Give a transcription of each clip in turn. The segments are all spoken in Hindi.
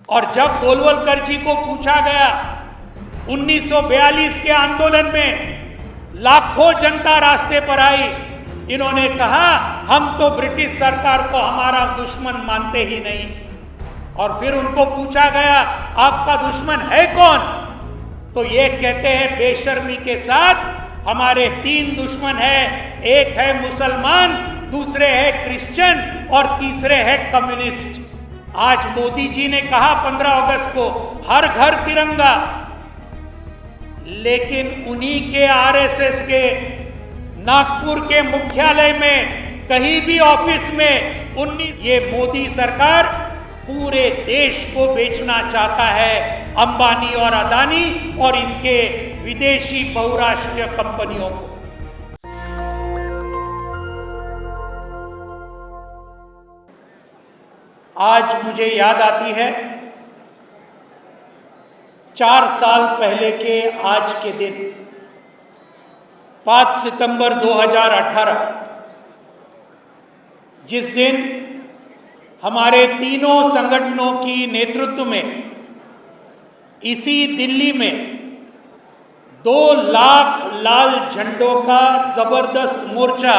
और जब गोलवलकर जी को पूछा गया 1942 के आंदोलन में लाखों जनता रास्ते पर आई, इन्होंने कहा हम तो ब्रिटिश सरकार को हमारा दुश्मन मानते ही नहीं। और फिर उनको पूछा गया आपका दुश्मन है कौन, तो ये कहते हैं बेशर्मी के साथ हमारे 3 दुश्मन हैं, एक है मुसलमान, दूसरे है क्रिश्चियन और तीसरे है कम्युनिस्ट। आज मोदी जी ने कहा 15 अगस्त को हर घर तिरंगा, लेकिन उन्हीं के आरएसएस के नागपुर के मुख्यालय में कहीं भी ऑफिस में ये मोदी सरकार पूरे देश को बेचना चाहता है अंबानी और अदानी और इनके विदेशी बहुराष्ट्रीय कंपनियों को। आज मुझे याद आती है 4 साल पहले के आज के दिन 5 सितंबर 2018, जिस दिन हमारे तीनों संगठनों की नेतृत्व में इसी दिल्ली में 2 लाख लाल झंडों का जबरदस्त मोर्चा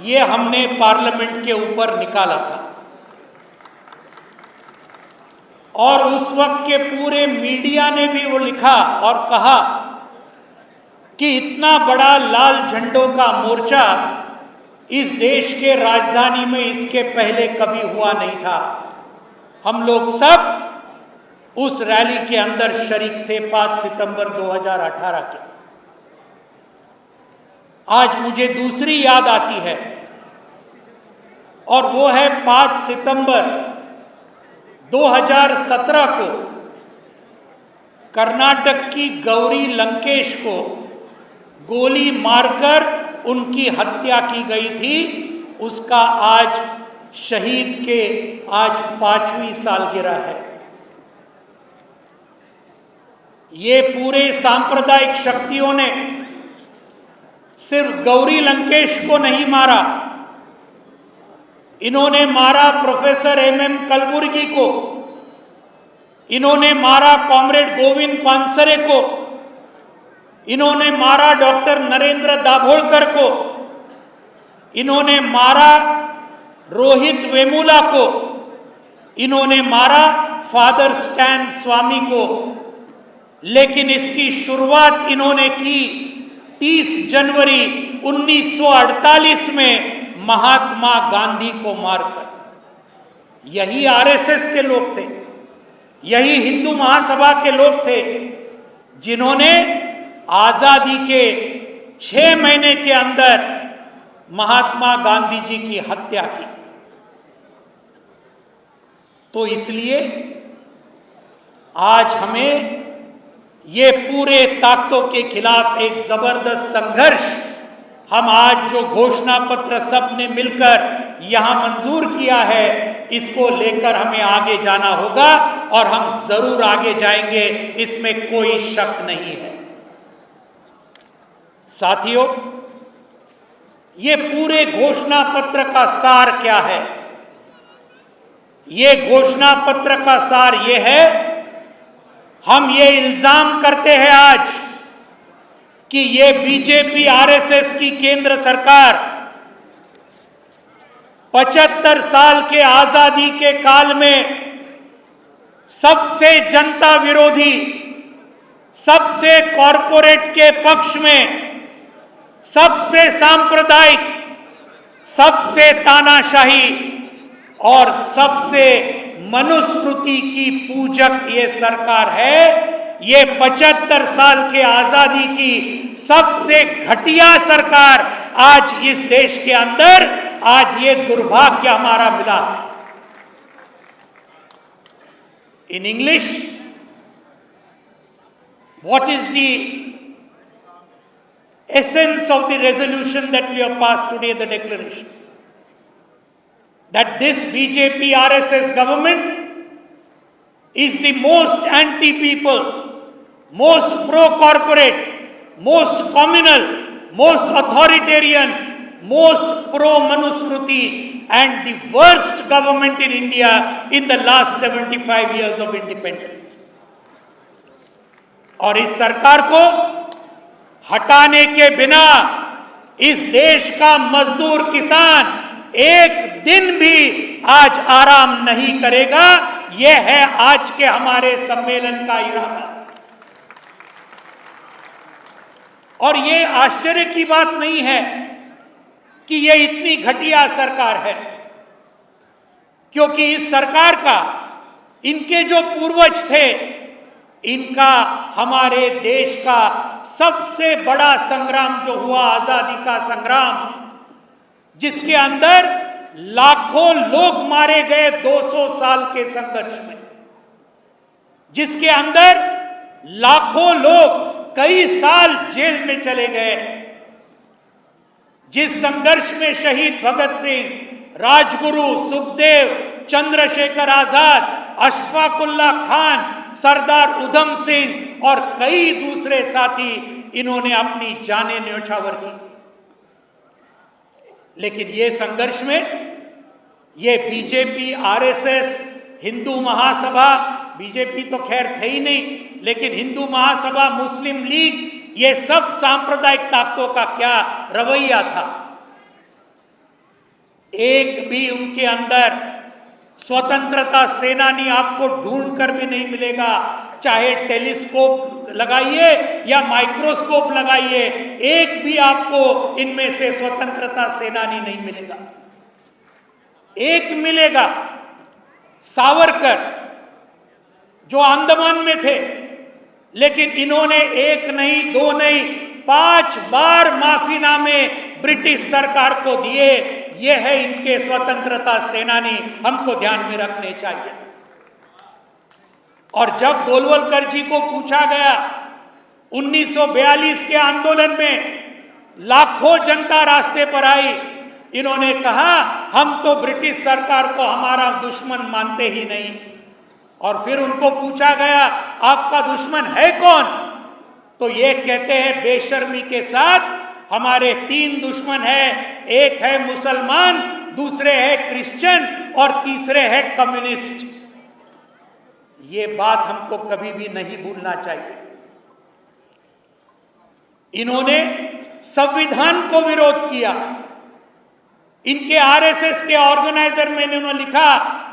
ये हमने पार्लियामेंट के ऊपर निकाला था। और उस वक्त के पूरे मीडिया ने भी वो लिखा और कहा कि इतना बड़ा लाल झंडों का मोर्चा इस देश के राजधानी में इसके पहले कभी हुआ नहीं था। हम लोग सब उस रैली के अंदर शरीक थे 5 सितंबर 2018 के। आज मुझे दूसरी याद आती है और वो है 5 सितंबर 2017 को कर्नाटक की गौरी लंकेश को गोली मारकर उनकी हत्या की गई थी। उसका आज शहीद के आज 5वीं सालगिरह है। ये पूरे सांप्रदायिक शक्तियों ने सिर्फ गौरी लंकेश को नहीं मारा, इन्होंने मारा प्रोफेसर MM कलबुर्गी को, इन्होंने मारा कॉमरेड गोविंद पानसरे को, इन्होंने मारा डॉक्टर नरेंद्र दाभोलकर को, इन्होंने मारा रोहित वेमुला को, इन्होंने मारा फादर स्टैन स्वामी को। लेकिन इसकी शुरुआत इन्होंने की 30 जनवरी 1948 में महात्मा गांधी को मारकर। यही आरएसएस के लोग थे, यही हिंदू महासभा के लोग थे जिन्होंने आजादी के 6 महीने के अंदर महात्मा गांधी जी की हत्या की। तो इसलिए आज हमें ये पूरे ताकतों के खिलाफ एक जबरदस्त संघर्ष, हम आज जो घोषणा पत्र सबने मिलकर यहां मंजूर किया है, इसको लेकर हमें आगे जाना होगा और हम जरूर आगे जाएंगे, इसमें कोई शक नहीं है। साथियों, ये पूरे घोषणा पत्र का सार क्या है? ये घोषणा पत्र का सार ये है, हम ये इल्जाम करते हैं आज कि ये बीजेपी आरएसएस की केंद्र सरकार 75 साल के आजादी के काल में सबसे जनता विरोधी, सबसे कॉरपोरेट के पक्ष में, सबसे सांप्रदायिक, सबसे तानाशाही और सबसे मनुस्मृति की पूजक ये सरकार है। ये 75 साल के आजादी की सबसे घटिया सरकार आज इस देश के अंदर, आज ये दुर्भाग्य हमारा मिला। In English, what is the essence of the resolution that we have passed today, the declaration? That this BJP RSS government is the most anti-people, most pro-corporate, most communal, most authoritarian, most pro-Manusmriti and the worst government in India in the last 75 years of independence. और इस सरकार को हटाने के बिना इस देश का मजदूर किसान एक दिन भी आज आराम नहीं करेगा। यह है आज के हमारे सम्मेलन का इरादा। और ये आश्चर्य की बात नहीं है कि ये इतनी घटिया सरकार है, क्योंकि इस सरकार का, इनके जो पूर्वज थे, इनका हमारे देश का सबसे बड़ा संग्राम जो हुआ, आजादी का संग्राम, जिसके अंदर लाखों लोग मारे गए 200 साल के संघर्ष में, जिसके अंदर लाखों लोग कई साल जेल में चले गए, जिस संघर्ष में शहीद भगत सिंह, राजगुरु, सुखदेव, चंद्रशेखर आजाद, अशफाकुल्लाह खान, सरदार उधम सिंह और कई दूसरे साथी, इन्होंने अपनी जानें न्यौछावर की। लेकिन ये संघर्ष में ये BJP, RSS, Hindu Mahasabha, BJP तो खैर थे ही नहीं, लेकिन हिंदू महासभा, मुस्लिम लीग, ये सब सांप्रदायिक ताकतों का क्या रवैया था। एक भी उनके अंदर स्वतंत्रता सेनानी आपको ढूंढ कर भी नहीं मिलेगा, चाहे टेलीस्कोप लगाइए या माइक्रोस्कोप लगाइए, एक भी आपको इनमें से स्वतंत्रता सेनानी नहीं मिलेगा। एक मिलेगा, सावरकर, जो अंडमान में थे, लेकिन इन्होंने एक नहीं, दो नहीं, 5 बार माफीनामे ब्रिटिश सरकार को दिए। ये है इनके स्वतंत्रता सेनानी, हमको ध्यान में रखने चाहिए। और जब गोलवलकर जी को पूछा गया 1942 के आंदोलन में, लाखों जनता रास्ते पर आई, इन्होंने कहा हम तो ब्रिटिश सरकार को हमारा दुश्मन मानते ही नहीं। और फिर उनको पूछा गया आपका दुश्मन है कौन, तो ये कहते हैं बेशर्मी के साथ हमारे 3 दुश्मन हैं, एक है मुसलमान, दूसरे है क्रिश्चियन और तीसरे है कम्युनिस्ट। ये बात हमको कभी भी नहीं भूलना चाहिए। इन्होंने संविधान को विरोध किया। इनके आरएसएस के ऑर्गेनाइजर में इन्होंने लिखा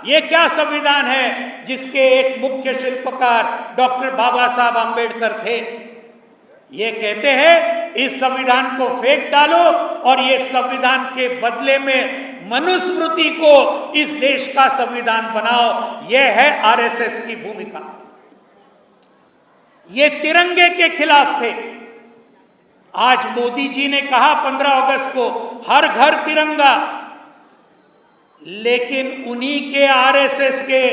ये क्या संविधान है, जिसके एक मुख्य शिल्पकार डॉक्टर बाबा साहब आम्बेडकर थे। ये कहते हैं इस संविधान को फेंक डालो और ये संविधान के बदले में मनुस्मृति को इस देश का संविधान बनाओ। यह है आरएसएस की भूमिका। ये तिरंगे के खिलाफ थे। आज मोदी जी ने कहा 15 अगस्त को हर घर तिरंगा, लेकिन उन्हीं के आरएसएस के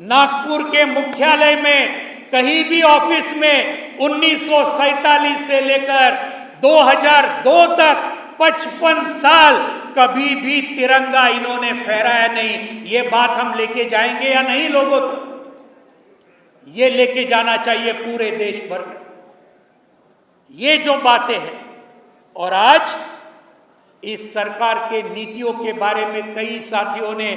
नागपुर के मुख्यालय में कहीं भी ऑफिस में 1947 से लेकर 2002 तक 55 साल कभी भी तिरंगा इन्होंने फहराया नहीं। ये बात हम लेके जाएंगे या नहीं लोगों तक? ये लेके जाना चाहिए पूरे देश भर में, ये जो बातें हैं। और आज इस सरकार के नीतियों के बारे में कई साथियों ने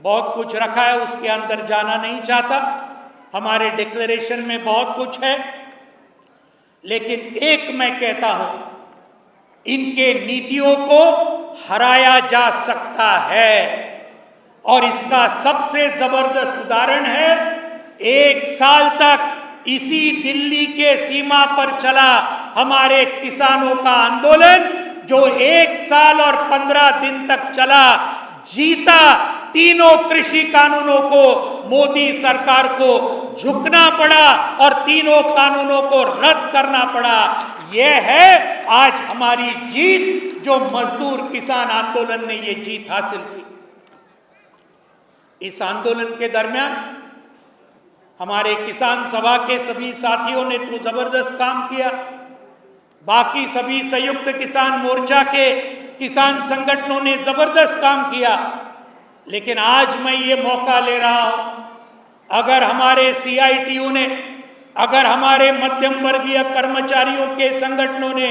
बहुत कुछ रखा है, उसके अंदर जाना नहीं चाहता। हमारे डिक्लेरेशन में बहुत कुछ है, लेकिन एक मैं कहता हूं, इनके नीतियों को हराया जा सकता है। और इसका सबसे जबरदस्त उदाहरण है 1 साल तक इसी दिल्ली के सीमा पर चला हमारे किसानों का आंदोलन, जो 1 साल और 15 दिन तक चला, जीता। तीनों कृषि कानूनों को मोदी सरकार को झुकना पड़ा और तीनों कानूनों को रद्द करना पड़ा। यह है आज हमारी जीत, जो मजदूर किसान आंदोलन ने ये जीत हासिल की। इस आंदोलन के दरमियान हमारे किसान सभा के सभी साथियों ने तो जबरदस्त काम किया, बाकी सभी संयुक्त किसान मोर्चा के किसान संगठनों ने जबरदस्त काम किया। लेकिन आज मैं ये मौका ले रहा हूं, अगर हमारे सीआईटीयू ने, अगर हमारे मध्यम वर्गीय कर्मचारियों के संगठनों ने,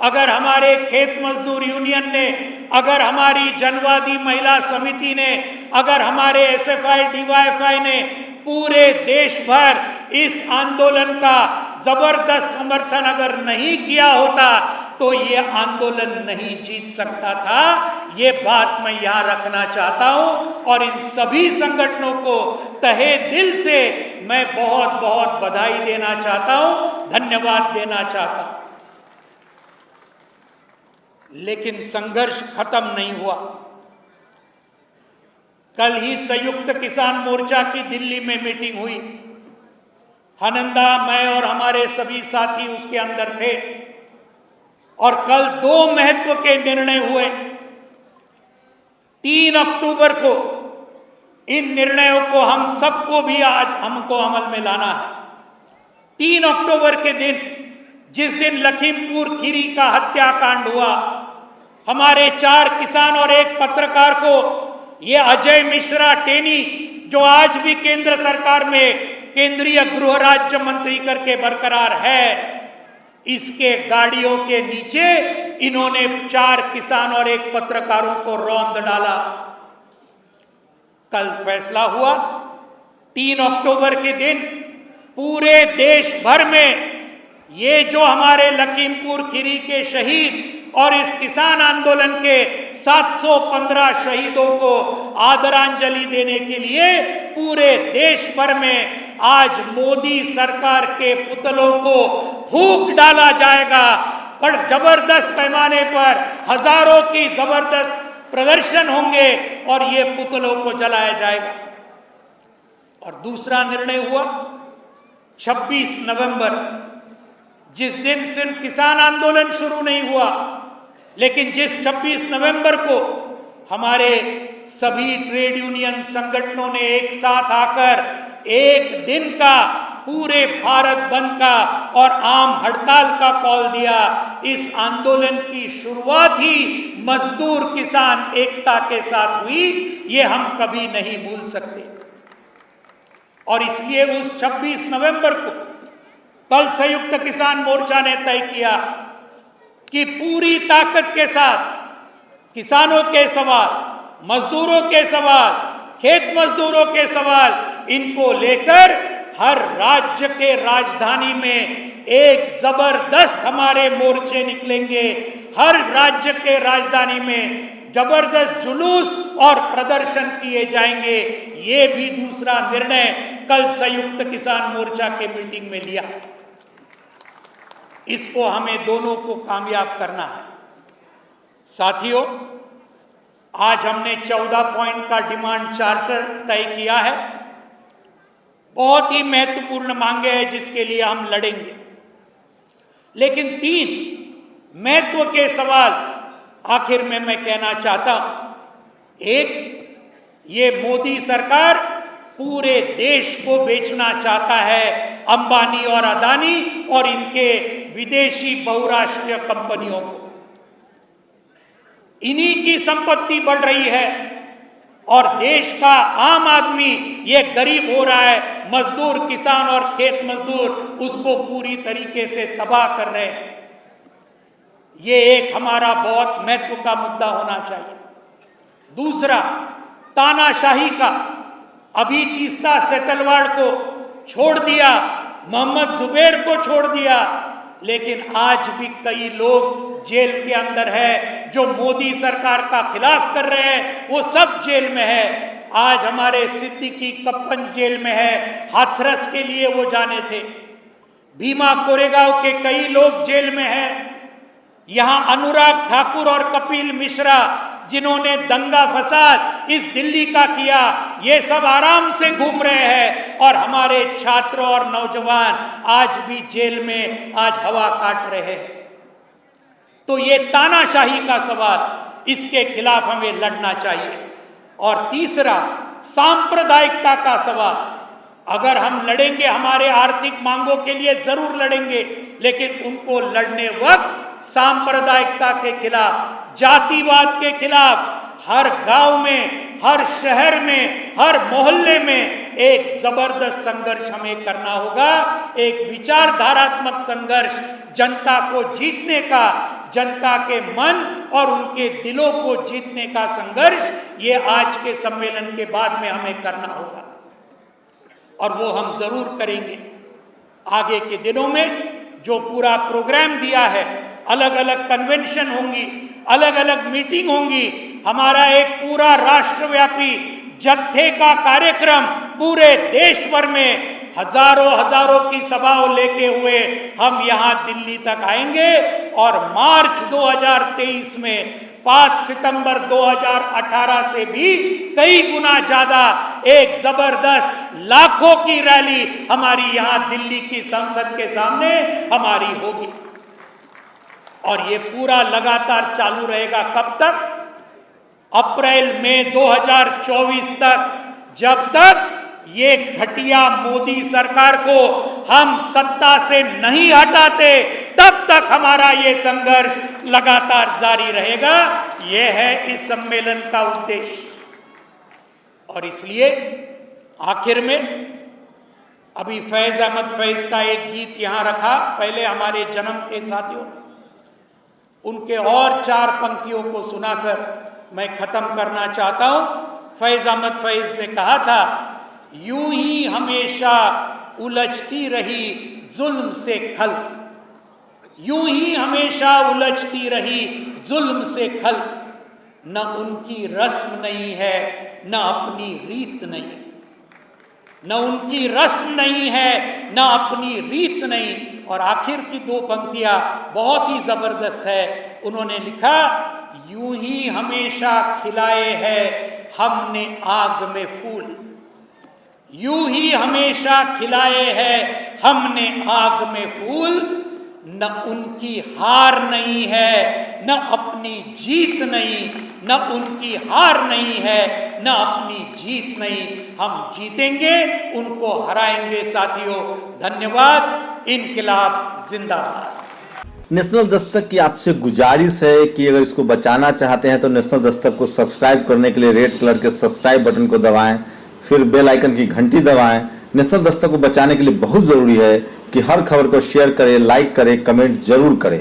अगर हमारे खेत मजदूर यूनियन ने, अगर हमारी जनवादी महिला समिति ने, अगर हमारे एसएफआई डीवाईएफआई ने पूरे देश भर इस आंदोलन का जबरदस्त समर्थन अगर नहीं किया होता तो ये आंदोलन नहीं जीत सकता था। ये बात मैं यहां रखना चाहता हूं और इन सभी संगठनों को तहे दिल से मैं बहुत बहुत बधाई देना चाहता हूं, धन्यवाद देना चाहता हूं। लेकिन संघर्ष खत्म नहीं हुआ। कल ही संयुक्त किसान मोर्चा की दिल्ली में मीटिंग हुई। हनंदा, मैं और हमारे सभी साथी उसके अंदर थे और कल 2 महत्व के निर्णय हुए। 3 अक्टूबर को इन निर्णयों को हम सबको भी आज हमको अमल में लाना है। 3 अक्टूबर के दिन, जिस दिन लखीमपुर खीरी का हत्याकांड हुआ, हमारे 4 किसान और 1 पत्रकार को ये अजय मिश्रा टेनी, जो आज भी केंद्र सरकार में केंद्रीय गृह राज्य मंत्री करके बरकरार है, इसके गाड़ियों के नीचे इन्होंने 4 किसान और 1 पत्रकारों को रौंद डाला। कल फैसला हुआ 3 अक्टूबर के दिन पूरे देश भर में ये जो हमारे लखीमपुर खीरी के शहीद और इस किसान आंदोलन के 715 शहीदों को आदरांजलि देने के लिए पूरे देश भर में आज मोदी सरकार के पुतलों को फूंक डाला जाएगा। पर जबरदस्त पैमाने पर हजारों की जबरदस्त प्रदर्शन होंगे और ये पुतलों को जलाया जाएगा। और दूसरा निर्णय हुआ 26 नवंबर, जिस दिन सिर्फ किसान आंदोलन शुरू नहीं हुआ, लेकिन जिस 26 नवंबर को हमारे सभी ट्रेड यूनियन संगठनों ने एक साथ आकर एक दिन का पूरे भारत बंद का और आम हड़ताल का कॉल दिया। इस आंदोलन की शुरुआत ही मजदूर किसान एकता के साथ हुई, ये हम कभी नहीं भूल सकते। और इसलिए उस 26 नवंबर को कल संयुक्त किसान मोर्चा ने तय किया कि पूरी ताकत के साथ किसानों के सवाल, मजदूरों के सवाल, खेत मजदूरों के सवाल, इनको लेकर हर राज्य के राजधानी में एक जबरदस्त हमारे मोर्चे निकलेंगे। हर राज्य के राजधानी में जबरदस्त जुलूस और प्रदर्शन किए जाएंगे। ये भी दूसरा निर्णय कल संयुक्त किसान मोर्चा के मीटिंग में लिया। इसको हमें दोनों को कामयाब करना है। साथियों, आज हमने 14 पॉइंट का डिमांड चार्टर तय किया है। बहुत ही महत्वपूर्ण मांगे हैं जिसके लिए हम लड़ेंगे, लेकिन 3 महत्व के सवाल आखिर में मैं कहना चाहता हूं। एक, ये मोदी सरकार पूरे देश को बेचना चाहता है, अंबानी और अदानी और इनके विदेशी बहुराष्ट्रीय कंपनियों को। इन्हीं की संपत्ति बढ़ रही है और देश का आम आदमी ये गरीब हो रहा है। मजदूर, किसान और खेत मजदूर उसको पूरी तरीके से तबाह कर रहे हैं। ये एक हमारा बहुत महत्व का मुद्दा होना चाहिए। दूसरा, तानाशाही का। अभी तीस्ता सेतलवाड़ को छोड़ दिया, मोहम्मद जुबैर को छोड़ दिया, लेकिन आज भी कई लोग जेल के अंदर है जो मोदी सरकार का खिलाफ कर रहे हैं, वो सब जेल में है। आज हमारे सिद्दीकी कप्पन जेल में है, हाथरस के लिए वो जाने थे। भीमा कोरेगांव के कई लोग जेल में हैं। यहाँ अनुराग ठाकुर और कपिल मिश्रा, जिन्होंने दंगा फसाद इस दिल्ली का किया, ये सब आराम से घूम रहे हैं और हमारे छात्र और नौजवान आज भी जेल में आज हवा काट रहे हैं। तो ये तानाशाही का सवाल, इसके खिलाफ हमें लड़ना चाहिए। और तीसरा, सांप्रदायिकता का सवाल। अगर हम लड़ेंगे, हमारे आर्थिक मांगों के लिए जरूर लड़ेंगे, लेकिन उनको लड़ने वक्त सांप्रदायिकता के खिलाफ, जातिवाद के खिलाफ हर गांव में, हर शहर में, हर मोहल्ले में एक जबरदस्त संघर्ष हमें करना होगा। एक विचारधारात्मक संघर्ष जनता को जीतने का, जनता के मन और उनके दिलों को जीतने का संघर्ष ये आज के सम्मेलन के बाद में हमें करना होगा और वो हम जरूर करेंगे। आगे के दिनों में जो पूरा प्रोग्राम दिया है, अलग अलग कन्वेंशन होंगी, अलग अलग मीटिंग होंगी, हमारा एक पूरा राष्ट्रव्यापी जत्थे का कार्यक्रम पूरे देश भर में हजारों की सभाओं लेके हुए हम यहाँ दिल्ली तक आएंगे और मार्च 2023 में 5 सितंबर 2018 से भी कई गुना ज्यादा एक जबरदस्त लाखों की रैली हमारी यहाँ दिल्ली की संसद के सामने हमारी होगी और ये पूरा लगातार चालू रहेगा। कब तक? अप्रैल मई 2024 तक, जब तक ये घटिया मोदी सरकार को हम सत्ता से नहीं हटाते तब तक हमारा ये संघर्ष लगातार जारी रहेगा। ये है इस सम्मेलन का उद्देश्य। और इसलिए आखिर में अभी फैज अहमद फैज का एक गीत यहां रखा, पहले हमारे जन्म के साथियों, उनके और 4 पंक्तियों को सुनाकर मैं खत्म करना चाहता हूं। फैज अहमद फैज ने कहा था, यूं ही हमेशा उलझती रही जुल्म से खल्क, यूं ही हमेशा उलझती रही जुल्म से खल्क, न उनकी रस्म नहीं है न अपनी रीत नहीं, न उनकी रस्म नहीं है न अपनी रीत नहीं। और आखिर की 2 पंक्तियां बहुत ही जबरदस्त है। उन्होंने लिखा, यूं ही हमेशा खिलाए है हमने आग में फूल, यूं ही हमेशा खिलाए हैं हमने आग में फूल, न उनकी हार नहीं है न अपनी जीत नहीं, न उनकी हार नहीं है न अपनी जीत नहीं। हम जीतेंगे, उनको हराएंगे साथियों। धन्यवाद। इनकलाब जिंदाबाद। नेशनल दस्तक की आपसे गुजारिश है कि अगर इसको बचाना चाहते हैं तो नेशनल दस्तक को सब्सक्राइब करने के लिए रेड कलर के सब्सक्राइब बटन को दबाएं, फिर बेल आइकन की घंटी दबाएं। नेशनल दस्तक को बचाने के लिए बहुत जरूरी है कि हर खबर को शेयर करें, लाइक करें, कमेंट जरूर करें।